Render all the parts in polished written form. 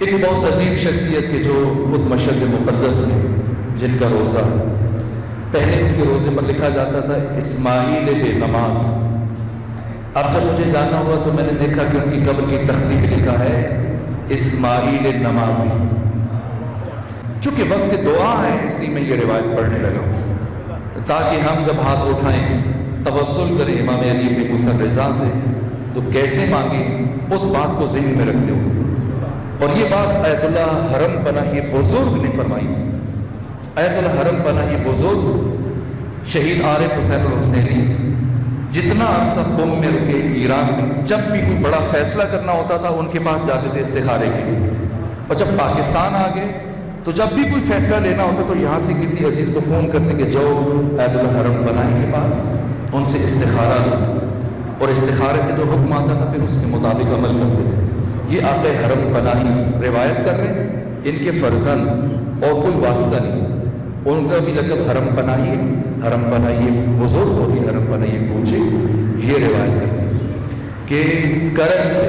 ایک بہت عظیم شخصیت کے جو خود مشرق مقدس ہیں، جن کا روزہ پہلے ان کے روزے پر لکھا جاتا تھا اسماعیل بے نماز۔ اب جب مجھے جاننا ہوا تو میں نے دیکھا کہ ان کی قبر کی تختی پہ لکھا ہے اسماعیل نمازی۔ چونکہ وقت دعا ہے اس لیے میں یہ روایت پڑھنے لگا تاکہ ہم جب ہاتھ اٹھائیں توسل کریں امام علی بن موسیٰ رضا سے تو کیسے مانگیں، اس بات کو ذہن میں رکھتے ہو۔ اور یہ بات آیت اللہ حرم پناہی بزرگ نے فرمائی۔ آیت اللہ حرم پناہی بزرگ شہید عارف حسین الحسینی جتنا عرصہ قم میں رکے ایران میں، جب بھی کوئی بڑا فیصلہ کرنا ہوتا تھا ان کے پاس جاتے تھے استخارے کے لیے، اور جب پاکستان آ گئے تو جب بھی کوئی فیصلہ لینا ہوتا تو یہاں سے کسی عزیز کو فون کرتے کہ جاؤ آیت اللہ حرم پناہی کے پاس، ان سے استخارہ لو، اور استخارے سے جو حکم آتا تھا پھر اس کے مطابق عمل کرتے تھے۔ یہ آقا حرم پناہی روایت کر رہے ہیں، ان کے فرزند اور کوئی واسطہ نہیں، ان کا بھی لقب حرم پناہی ہے، حرم پناہی بزرگ ہوگی، حرم پناہی پوچھے، یہ روایت کرتے ہیں کہ کرج سے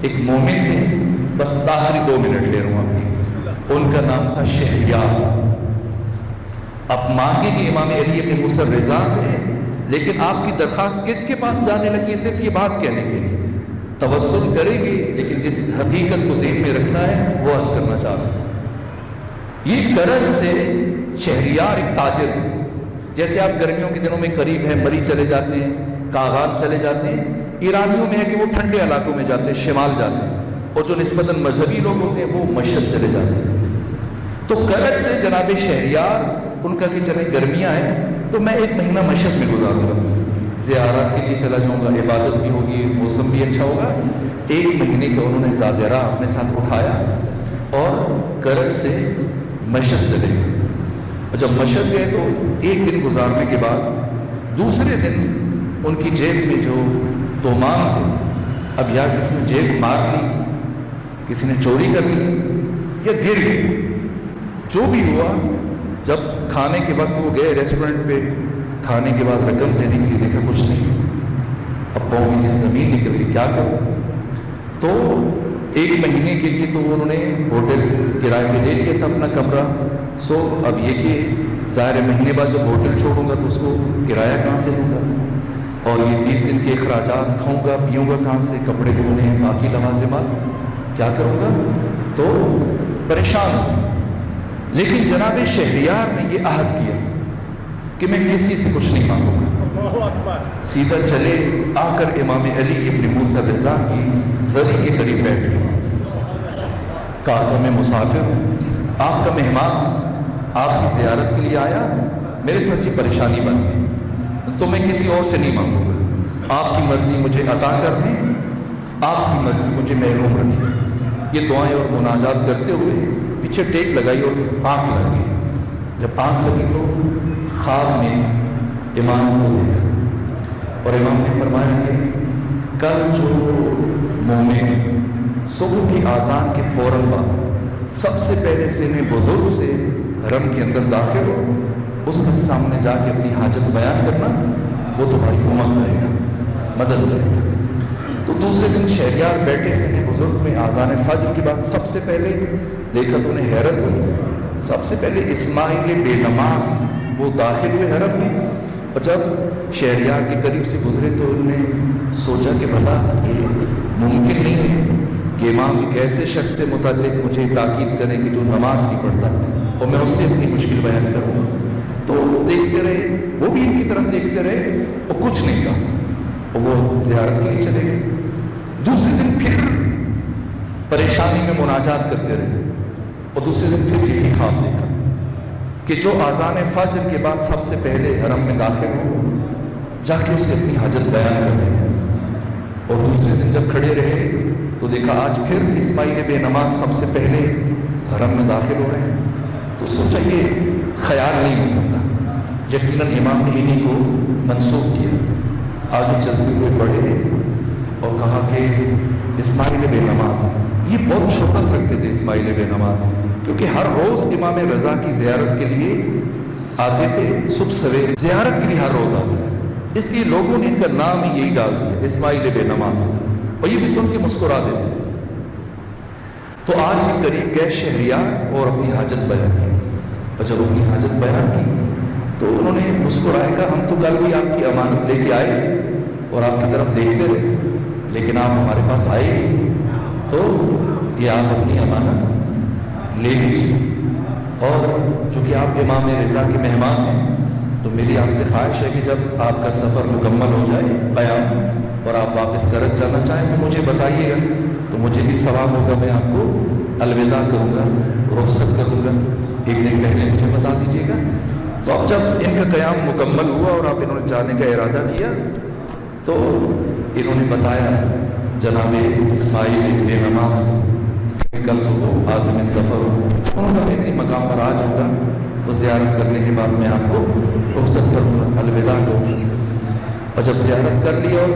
ایک مومن تھے، بس آخری 2 منٹ لے رہا ہوں آپ کی، ان کا نام تھا شہریار۔ اب مانگے کہ امام علی بن موسیٰ رضا سے ہے، لیکن آپ کی درخواست کس کے پاس جانے لگی ہے؟ صرف یہ بات کہنے کے لیے توسل کریں گے، لیکن جس حقیقت کو ذہن میں رکھنا ہے وہ عرض کرنا چاہتا ہوں۔ یہ کرج سے شہریار ایک تاجر ہے، جیسے آپ گرمیوں کے دنوں میں قریب ہے مری چلے جاتے ہیں، کاغان چلے جاتے ہیں، ایرانیوں میں ہے کہ وہ ٹھنڈے علاقوں میں جاتے ہیں، شمال جاتے ہیں، اور جو نسبتاً مذہبی لوگ ہوتے ہیں وہ مشرق چلے جاتے ہیں۔ تو کرج سے جناب شہریار ان کا کہ چلے گرمیاں ہیں تو میں 1 مہینہ مشرق میں گزاروں گا، زیارات کے لیے چلا جاؤں گا، عبادت بھی ہوگی، موسم بھی اچھا ہوگا۔ 1 مہینے کا انہوں نے زادرہ اپنے ساتھ اٹھایا اور کرج سے مشرق چلے گئے، اور جب مشرق گئے تو 1 دن گزارنے کے بعد دوسرے دن ان کی جیب میں جو تومان تھے، اب یا کسی نے جیب مار لی، کسی نے چوری کر لی یا گر گئی، جو بھی ہوا، جب کھانے کے وقت وہ گئے ریسٹورنٹ پہ، کھانے کے بعد رقم دینے کے لیے دیکھا کچھ نہیں، اب پاؤں کی زمین نکل گئی، کیا کروں؟ تو 1 مہینے کے لیے تو انہوں نے ہوٹل کرائے پہ لے لیا تھا اپنا کمرہ۔ اب یہ کہ ظاہر مہینے بعد جب ہوٹل چھوڑوں گا تو اس کو کرایہ کہاں سے دوں گا، اور یہ 30 دن کے اخراجات، کھاؤں گا پیوں گا کہاں سے، کپڑے دھونے، باقی لوازمات، کیا کروں گا؟ تو پریشان ہوں۔ لیکن جناب شہریار نے یہ عہد کیا کہ میں کسی سے کچھ نہیں مانگوں گا، سیدھا چلے آ کر امام علی ابن موسیٰ رضا کی زری کے قریب بیٹھ گئے، کہا کہ میں مسافر ہوں، آپ کا مہمان، آپ کی زیارت کے لیے آیا، میرے ساتھ یہ پریشانی بن گئی، تو میں کسی اور سے نہیں مانگوں گا، آپ کی مرضی مجھے عطا کر دیں، آپ کی مرضی مجھے محروم رکھیں۔ یہ دعائیں اور مناجات کرتے ہوئے پیچھے ٹیک لگائی اور آنکھ لگ گئی۔ جب آنکھ لگی تو خواب میں امام کو دیکھا، اور امام نے فرمایا کہ کل جو مومن صبح کی اذان کے فوراً بعد سب سے پہلے سن بزرگ سے حرم کے اندر داخل ہو، اس کے سامنے جا کے اپنی حاجت بیان کرنا، وہ تمہاری امت کرے گا، مدد کرے گا۔ تو دوسرے دن شہریار بیٹھے سن بزرگ میں اذان فجر کے بعد سب سے پہلے دیکھا تو انہیں حیرت ہوئی، سب سے پہلے اسماعیل بے نماز وہ داخل ہوئے حرم میں، اور جب شہریار کے قریب سے گزرے تو انہوں نے سوچا کہ بھلا یہ ممکن نہیں ہے کہ امام ایک ایسے شخص سے متعلق مجھے تاکید کریں کہ جو نماز نہیں پڑھتا، اور میں اس سے اپنی مشکل بیان کروں۔ تو دیکھتے رہے، وہ بھی ان کی طرف دیکھتے رہے، اور کچھ نہیں کہا، اور وہ زیارت کے لیے چلے گئے۔ دوسرے دن پھر پریشانی میں مناجات کرتے رہے، اور دوسرے دن پھر یہی خواب دیکھا کہ جو اذان فجر کے بعد سب سے پہلے حرم میں داخل ہو، جا کے اسے اپنی حاجت بیان کر رہے ہیں۔ اور دوسرے دن جب کھڑے رہے تو دیکھا آج پھر اسماعیل بے نماز سب سے پہلے حرم میں داخل ہو رہے ہیں، تو سوچا یہ خیال نہیں ہو سکتا، یقیناً امام نے انہیں کو منسوخ کیا۔ آگے چلتے ہوئے بڑھے اور کہا کہ اسماعیل بے نماز، یہ بہت شہرت رکھتے تھے اسماعیل بے نماز، کیونکہ ہر روز امام رضا کی زیارت کے لیے آتے تھے، صبح سویرے زیارت کے لیے ہر روز آتے تھے، اس لیے لوگوں نے ان کا نام ہی یہی ڈال دیا اسماعیل بے نماز، اور یہ بھی سن کے مسکرا دیتے تھے۔ تو آج ہی قریب گئے شہریار اور اپنی حاجت بیان کی، اور جب اپنی حاجت بیان کی تو انہوں نے مسکرائے کہا ہم تو کل بھی آپ کی امانت لے کے آئے تھے اور آپ کی طرف دیکھتے رہے، لیکن آپ ہمارے پاس آئے نہیں، تو یہ آپ اپنی امانت لے لیجیے، اور چونکہ آپ امام رضا کے مہمان ہیں تو میری آپ سے خواہش ہے کہ جب آپ کا سفر مکمل ہو جائے قیام اور آپ واپس کرج جانا چاہیں تو مجھے بتائیے گا، تو مجھے بھی ثواب ہوگا، میں آپ کو الوداع کروں گا، رخصت کروں گا، ایک دن پہلے مجھے بتا دیجیے گا۔ تو اب جب ان کا قیام مکمل ہوا اور آپ انہوں نے جانے کا ارادہ کیا تو انہوں نے بتایا جناب اسماعیل بے نماز کہ کل صبح عازم سفر ہو، انہوں نے اسی مقام پر آ جاؤں گا تو زیارت کرنے کے بعد میں آپ کو رخصت کروں گا، الوداع کروں گا۔ اور جب زیارت کر لی اور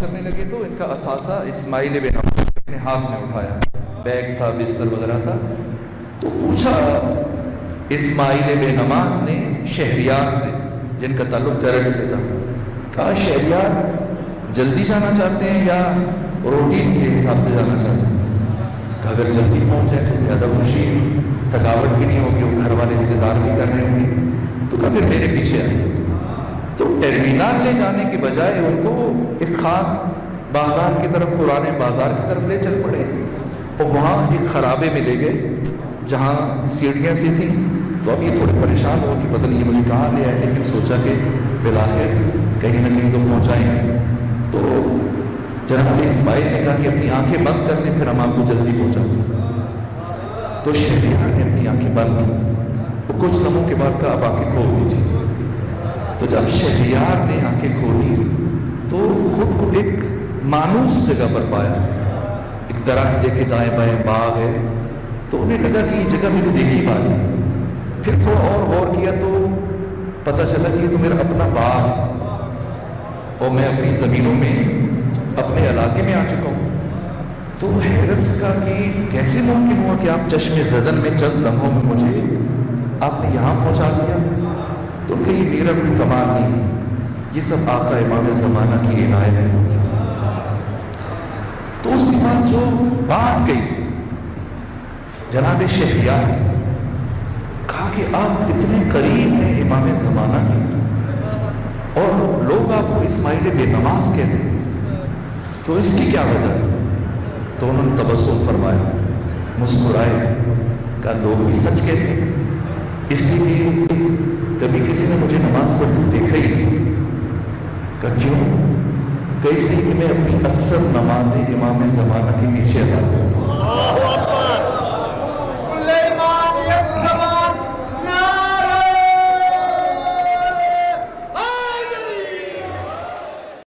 کرنے لگے تو ان کا اثاثہ اسماعیل بے نماز نے ہاتھ میں اٹھایا، بیگ تھا، بستر وغیرہ تھا، تو پوچھا اسماعیل بے نماز نے شہریار سے جن کا تعلق کرج سے تھا، کہا شہریار جلدی جانا چاہتے ہیں یا روٹین کے حساب سے جانا چاہتے ہیں؟ کہ اگر جلدی پہنچ جائے تو زیادہ خوشی ہے، تھکاوٹ بھی نہیں ہوگی، وہ گھر والے انتظار بھی کر رہے ہوں گے، تو کہا پھر میرے پیچھے آئے۔ تو ٹرمینال لے جانے کی بجائے ان کو ایک خاص بازار کی طرف، پرانے بازار کی طرف لے چل پڑے، اور وہاں ایک خرابے میں لے گئے جہاں سیڑھیاں سی تھیں۔ تو اب یہ تھوڑے پریشان ہو کہ پتہ نہیں یہ مجھے کہاں لے آئے، لیکن سوچا کہ بالآخر کہیں نہ کہیں تو پہنچائیں گے۔ تو جناب اسماعیل نے کہا کہ اپنی آنکھیں بند کر لیں، پھر ہم آپ کو جلدی پہنچا دیں۔ تو شہریار نے اپنی آنکھیں بند کی، وہ کچھ لمحوں کے بعد کہا اب آنکھیں کھول دیجیے۔ تو جب شہریار نے آنکھیں کھولی تو خود کو ایک مانوس جگہ پر پایا، ایک درخت کے دائیں بائیں باغ ہے، تو انہیں لگا کہ یہ جگہ میں نے دیکھی بات ہے۔ پھر تھوڑا اور غور کیا تو پتہ چلا کہ یہ تو میرا اپنا باغ ہے اور میں اپنی زمینوں میں اپنے علاقے میں آ چکا ہوں۔ تو حیرت کا کہ کیسے ممکن ہوا کہ آپ چشم زدن میں چند لمحوں میں مجھے آپ نے یہاں پہنچا دیا؟ تو ان کا یہ میرا کوئی کمال نہیں، یہ سب آقا امام زمانہ کی عنایت ہے۔ تو اس کے بعد جو بات گئی جناب شہریار نے کہا کہ آپ اتنے قریب ہیں امام زمانہ کے اور لوگ آپ کو اسماعیل بے نماز کہتے ہیں، تو اس کی کیا وجہ ہے؟ تو انہوں نے تبسم فرمایا، مسکرائے، کہا لوگ بھی سچ کہتے ہیں، اس لیے کبھی کسی نے مجھے نماز پڑھتے دیکھا ہی نہیں۔ کہا کیوں؟ کہ اس لیے کہ میں اپنی اکثر نمازیں امام زمانہ کے پیچھے ادا کرتا ہوں۔